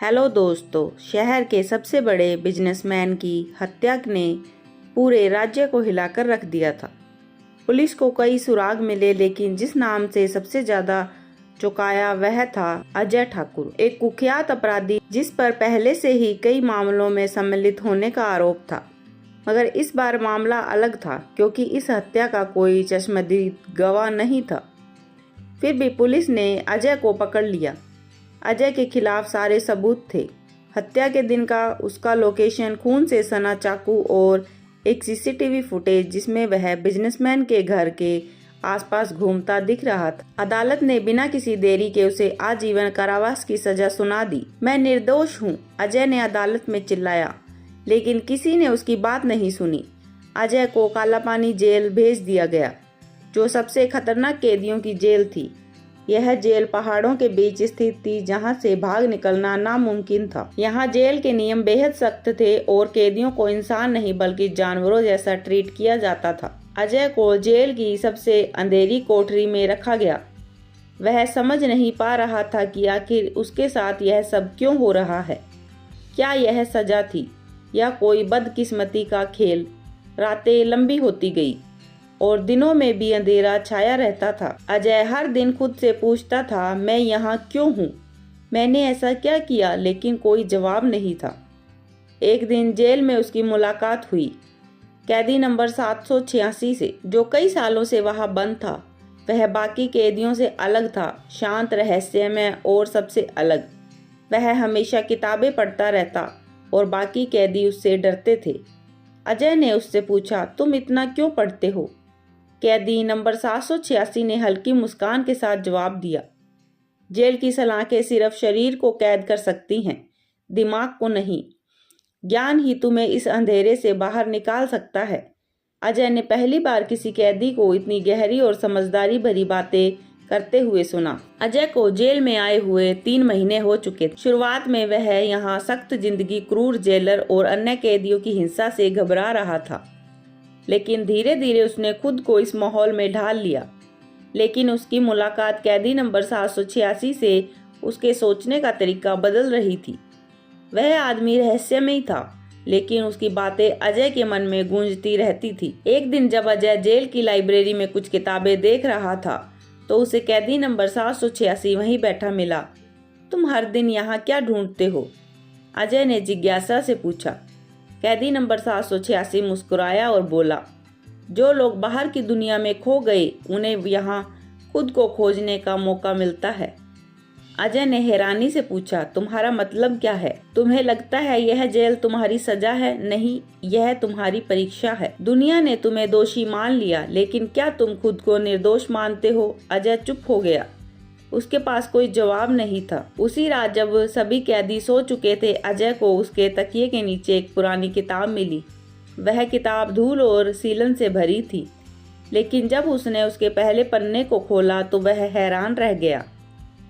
Hello दोस्तों, शहर के सबसे बड़े बिजनेसमैन की हत्या ने पूरे राज्य को हिलाकर रख दिया था। पुलिस को कई सुराग मिले, लेकिन जिस नाम से सबसे ज्यादा चौंकाया वह था अजय ठाकुर, एक कुख्यात अपराधी जिस पर पहले से ही कई मामलों में सम्मिलित होने का आरोप था। मगर इस बार मामला अलग था, क्योंकि इस हत्या का कोई चश्मदीद गवाह नहीं था। फिर भी पुलिस ने अजय को पकड़ लिया। अजय के खिलाफ सारे सबूत थे। हत्या के दिन का उसका लोकेशन, खून से सना चाकू और एक सीसीटीवी फुटेज जिसमें वह बिजनेसमैन के घर के आसपास घूमता दिख रहा था। अदालत ने बिना किसी देरी के उसे आजीवन कारावास की सजा सुना दी। मैं निर्दोष हूँ, अजय ने अदालत में चिल्लाया, लेकिन किसी ने उसकी बात नहीं सुनी। अजय को कालापानी जेल भेज दिया गया, जो सबसे खतरनाक कैदियों की जेल थी। यह जेल पहाड़ों के बीच स्थित थी, जहां से भाग निकलना नामुमकिन था। यहाँ जेल के नियम बेहद सख्त थे और कैदियों को इंसान नहीं बल्कि जानवरों जैसा ट्रीट किया जाता था। अजय को जेल की सबसे अंधेरी कोठरी में रखा गया। वह समझ नहीं पा रहा था कि आखिर उसके साथ यह सब क्यों हो रहा है। क्या यह सजा थी या कोई बदकिस्मती का खेल? रातें लंबी होती गई और दिनों में भी अंधेरा छाया रहता था। अजय हर दिन खुद से पूछता था, मैं यहाँ क्यों हूँ? मैंने ऐसा क्या किया? लेकिन कोई जवाब नहीं था। एक दिन जेल में उसकी मुलाकात हुई कैदी नंबर 786 से, जो कई सालों से वहाँ बंद था। वह बाकी कैदियों से अलग था, शांत, रहस्यमय और सबसे अलग। वह हमेशा किताबें पढ़ता रहता और बाकी कैदी उससे डरते थे। अजय ने उससे पूछा, तुम इतना क्यों पढ़ते हो? कैदी नंबर 786 ने हल्की मुस्कान के साथ जवाब दिया, जेल की सलाखें सिर्फ शरीर को कैद कर सकती हैं, दिमाग को नहीं। ज्ञान ही तुम्हें इस अंधेरे से बाहर निकाल सकता है। अजय ने पहली बार किसी कैदी को इतनी गहरी और समझदारी भरी बातें करते हुए सुना। अजय को जेल में आए हुए 3 महीने हो चुके थे। शुरुआत में वह यहाँ सख्त जिंदगी, क्रूर जेलर और अन्य कैदियों की हिंसा से घबरा रहा था, लेकिन धीरे धीरे उसने खुद को इस माहौल में ढाल लिया। लेकिन उसकी मुलाकात कैदी नंबर 786 से उसके सोचने का तरीका बदल रही थी। वह आदमी रहस्यमय था, लेकिन उसकी बातें अजय के मन में गूंजती रहती थी। एक दिन जब अजय जेल की लाइब्रेरी में कुछ किताबें देख रहा था, तो उसे कैदी नंबर 786 वहीं बैठा मिला। तुम हर दिन यहाँ क्या ढूंढते हो? अजय ने जिज्ञासा से पूछा। कैदी नंबर 786 मुस्कुराया और बोला, जो लोग बाहर की दुनिया में खो गए, उन्हें यहाँ खुद को खोजने का मौका मिलता है। अजय ने हैरानी से पूछा, तुम्हारा मतलब क्या है? तुम्हें लगता है यह जेल तुम्हारी सजा है? नहीं, यह तुम्हारी परीक्षा है। दुनिया ने तुम्हें दोषी मान लिया, लेकिन क्या तुम खुद को निर्दोष मानते हो? अजय चुप हो गया। उसके पास कोई जवाब नहीं था। उसी रात जब सभी कैदी सो चुके थे, अजय को उसके तकिए के नीचे एक पुरानी किताब मिली। वह किताब धूल और सीलन से भरी थी, लेकिन जब उसने उसके पहले पन्ने को खोला तो वह हैरान रह गया।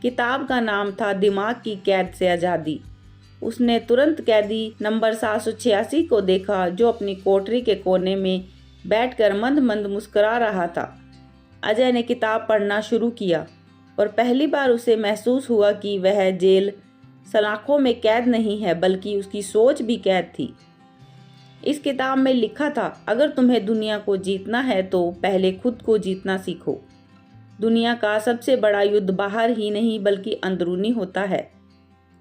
किताब का नाम था दिमाग की कैद से आज़ादी। उसने तुरंत कैदी नंबर 786 को देखा, जो अपनी कोठरी के कोने में बैठकर मंद मंद मुस्कुरा रहा था। अजय ने किताब पढ़ना शुरू किया और पहली बार उसे महसूस हुआ कि वह जेल सलाखों में कैद नहीं है, बल्कि उसकी सोच भी कैद थी। इस किताब में लिखा था, अगर तुम्हें दुनिया को जीतना है तो पहले खुद को जीतना सीखो। दुनिया का सबसे बड़ा युद्ध बाहर ही नहीं बल्कि अंदरूनी होता है।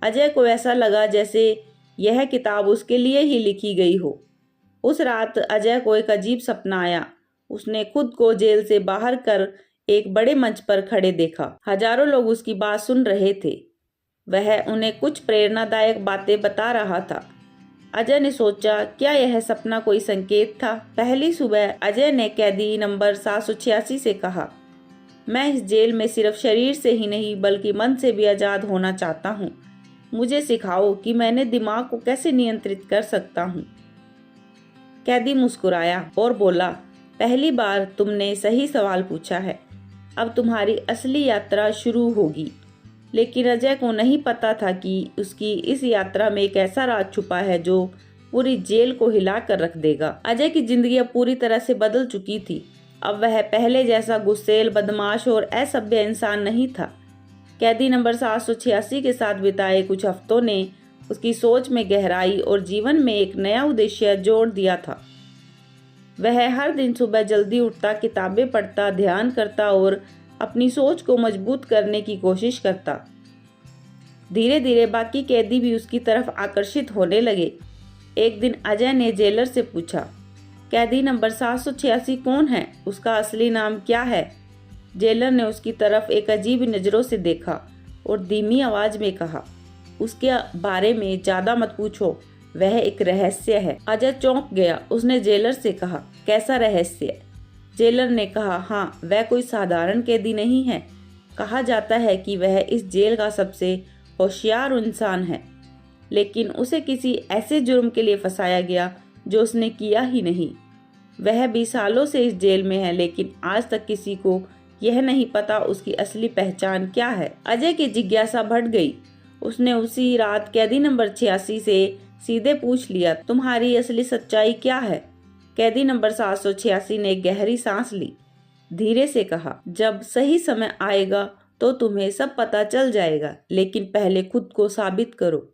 अजय को ऐसा लगा जैसे यह किताब उसके लिए ही लिखी गई हो। उस रात अजय को एक अजीब सपना आया। उसने खुद को जेल से बाहर कर एक बड़े मंच पर खड़े देखा। हजारों लोग उसकी बात सुन रहे थे। वह उन्हें कुछ प्रेरणादायक बातें बता रहा था। अजय ने सोचा, क्या यह सपना कोई संकेत था? पहली सुबह अजय ने कैदी नंबर 786 से कहा, मैं इस जेल में सिर्फ शरीर से ही नहीं बल्कि मन से भी आजाद होना चाहता हूँ। मुझे सिखाओ कि मैंने दिमाग को कैसे नियंत्रित कर सकता हूँ। कैदी मुस्कुराया और बोला, पहली बार तुमने सही सवाल पूछा है। अब तुम्हारी असली यात्रा शुरू होगी। लेकिन अजय को नहीं पता था कि उसकी इस यात्रा में एक ऐसा राज छुपा है जो पूरी जेल को हिला कर रख देगा। अजय की जिंदगी अब पूरी तरह से बदल चुकी थी। अब वह पहले जैसा गुस्सैल, बदमाश और असभ्य इंसान नहीं था। कैदी नंबर 786 के साथ बिताए कुछ हफ्तों ने उसकी सोच में गहराई और जीवन में एक नया उद्देश्य जोड़ दिया था। वह हर दिन सुबह जल्दी उठता, किताबें पढ़ता, ध्यान करता और अपनी सोच को मजबूत करने की कोशिश करता। धीरे धीरे बाकी कैदी भी उसकी तरफ आकर्षित होने लगे। एक दिन अजय ने जेलर से पूछा, कैदी नंबर 786 कौन है? उसका असली नाम क्या है? जेलर ने उसकी तरफ एक अजीब नज़रों से देखा और धीमी आवाज में कहा, उसके बारे में ज़्यादा मत पूछो, वह एक रहस्य है। अजय चौंक गया। उसने जेलर से कहा, कैसा रहस्य? जेलर ने कहा, हाँ, वह कोई साधारण कैदी नहीं है। कहा जाता है कि वह इस जेल का सबसे होशियार इंसान है, लेकिन उसे किसी ऐसे जुर्म के लिए फंसाया गया जो उसने किया ही नहीं। वह भी सालों से इस जेल में है, लेकिन आज तक किसी को यह नहीं पता उसकी असली पहचान क्या है। अजय की जिज्ञासा बढ़ गई। उसने उसी रात कैदी नंबर 86 से सीधे पूछ लिया, तुम्हारी असली सच्चाई क्या है? कैदी नंबर 786 ने गहरी सांस ली, धीरे से कहा, जब सही समय आएगा तो तुम्हें सब पता चल जाएगा, लेकिन पहले खुद को साबित करो।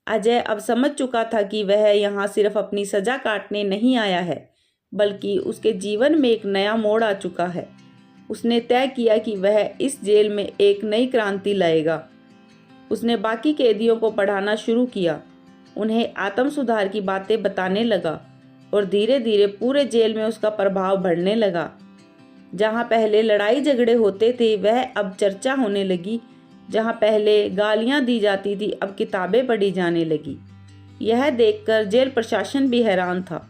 अजय अब समझ चुका था कि वह यहाँ सिर्फ अपनी सजा काटने नहीं आया है, बल्कि उसके जीवन में एक नया मोड़ आ चुका है। उसने तय किया कि वह इस जेल में एक नई क्रांति लाएगा। उसने बाकी कैदियों को पढ़ाना शुरू किया, उन्हें आत्म सुधार की बातें बताने लगा और धीरे धीरे पूरे जेल में उसका प्रभाव बढ़ने लगा। जहाँ पहले लड़ाई झगड़े होते थे, वह अब चर्चा होने लगी। जहाँ पहले गालियाँ दी जाती थी, अब किताबें पढ़ी जाने लगी। यह देखकर जेल प्रशासन भी हैरान था,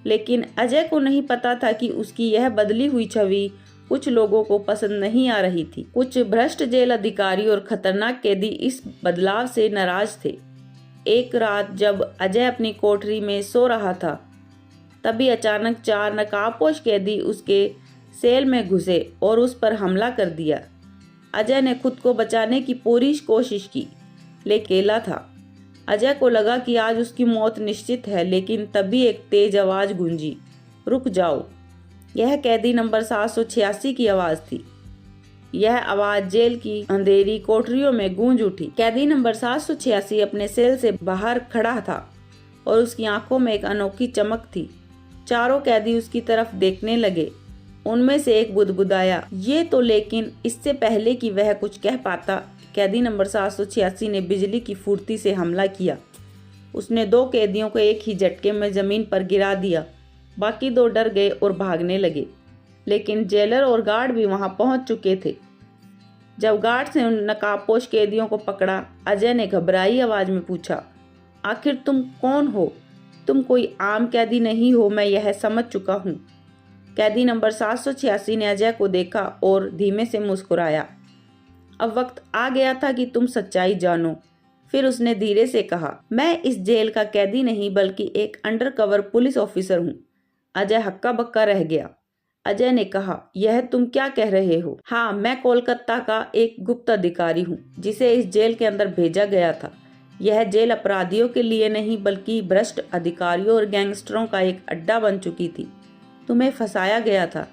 लेकिन अजय को नहीं पता था कि उसकी यह बदली हुई छवि कुछ लोगों को पसंद नहीं आ रही थी। कुछ भ्रष्ट जेल अधिकारी और खतरनाक कैदी इस बदलाव से नाराज थे। एक रात जब अजय अपनी कोठरी में सो रहा था, तभी अचानक 4 नकाबपोश कैदी उसके सेल में घुसे और उस पर हमला कर दिया। अजय ने खुद को बचाने की पूरी कोशिश की, लेकिन अकेला था। अजय को लगा कि आज उसकी मौत निश्चित है, लेकिन तभी एक तेज आवाज गूंजी, रुक जाओ। यह कैदी नंबर 786 की आवाज थी। यह आवाज जेल की अंधेरी कोठरियों में गूंज उठी। कैदी नंबर 786 अपने सेल से बाहर खड़ा था और उसकी आंखों में एक अनोखी चमक थी। चारों कैदी उसकी तरफ देखने लगे। उनमें से एक बुदबुदाया, ये तो, लेकिन इससे पहले कि वह कुछ कह पाता, कैदी नंबर 786 ने बिजली की फुर्ती से हमला किया। उसने 2 कैदियों को एक ही झटके में जमीन पर गिरा दिया। बाकी 2 डर गए और भागने लगे, लेकिन जेलर और गार्ड भी वहां पहुंच चुके थे। जब गार्ड ने उन नकाबपोश कैदियों को पकड़ा, अजय ने घबराई आवाज में पूछा, आखिर तुम कौन हो? तुम कोई आम कैदी नहीं हो, मैं यह समझ चुका हूँ। कैदी नंबर 786 ने अजय को देखा और धीमे से मुस्कुराया। अब वक्त आ गया था कि तुम सच्चाई जानो। फिर उसने धीरे से कहा, मैं इस जेल का कैदी नहीं, बल्कि एक अंडरकवर पुलिस ऑफिसर हूँ। अजय हक्का बक्का रह गया। अजय ने कहा, यह तुम क्या कह रहे हो? हाँ, मैं कोलकाता का एक गुप्त अधिकारी हूँ, जिसे इस जेल के अंदर भेजा गया था। यह जेल अपराधियों के लिए नहीं, बल्कि भ्रष्ट अधिकारियों और गैंगस्टरों का एक अड्डा बन चुकी थी। तुम्हें फंसाया गया था,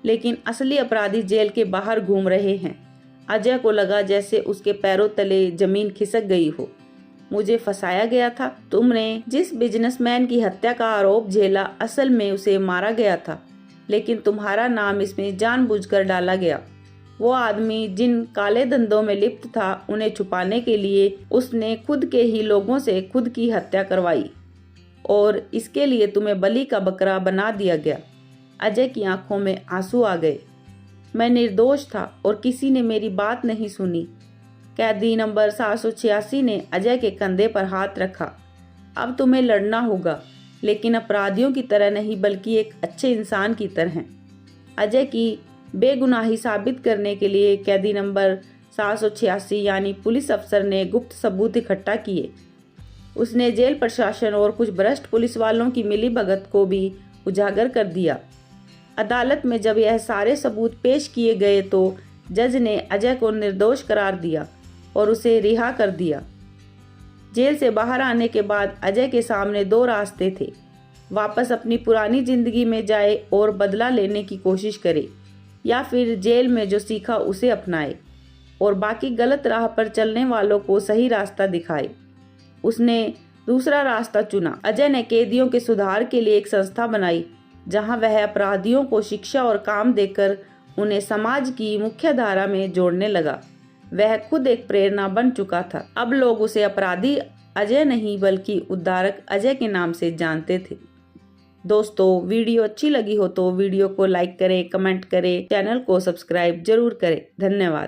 लेकिन असली अपराधी जेल के बाहर घूम रहे हैं। अजय को लगा जैसे उसके पैरों तले जमीन खिसक गई हो। मुझे फंसाया गया था? तुमने जिस बिजनेसमैन की हत्या का आरोप झेला, असल में उसे मारा गया था, लेकिन तुम्हारा नाम इसमें जानबूझकर डाला गया। वो आदमी जिन काले धंधों में लिप्त था, उन्हें छुपाने के लिए उसने खुद के ही लोगों से खुद की हत्या करवाई, और इसके लिए तुम्हें बलि का बकरा बना दिया गया। अजय की आंखों में आंसू आ गए। मैं निर्दोष था और किसी ने मेरी बात नहीं सुनी। कैदी नंबर 786 ने अजय के कंधे पर हाथ रखा। अब तुम्हें लड़ना होगा, लेकिन अपराधियों की तरह नहीं, बल्कि एक अच्छे इंसान की तरह। अजय की बेगुनाही साबित करने के लिए कैदी नंबर 786 यानी पुलिस अफसर ने गुप्त सबूत इकट्ठा किए। उसने जेल प्रशासन और कुछ भ्रष्ट पुलिस वालों की मिलीभगत को भी उजागर कर दिया। अदालत में जब यह सारे सबूत पेश किए गए, तो जज ने अजय को निर्दोष करार दिया और उसे रिहा कर दिया। जेल से बाहर आने के बाद अजय के सामने 2 रास्ते थे। वापस अपनी पुरानी जिंदगी में जाए और बदला लेने की कोशिश करे, या फिर जेल में जो सीखा उसे अपनाए। और बाकी गलत राह पर चलने वालों को सही रास्ता दिखाए। उसने दूसरा रास्ता चुना। अजय ने कैदियों के सुधार के लिए एक संस्था बनाई, जहां वह अपराधियों को शिक्षा और काम देकर उन्हें समाज की मुख्य धारा में जोड़ने लगा। वह खुद एक प्रेरणा बन चुका था। अब लोग उसे अपराधी अजय नहीं बल्कि उद्धारक अजय के नाम से जानते थे। दोस्तों, वीडियो अच्छी लगी हो तो वीडियो को लाइक करें, कमेंट करें, चैनल को सब्सक्राइब जरूर करें। धन्यवाद।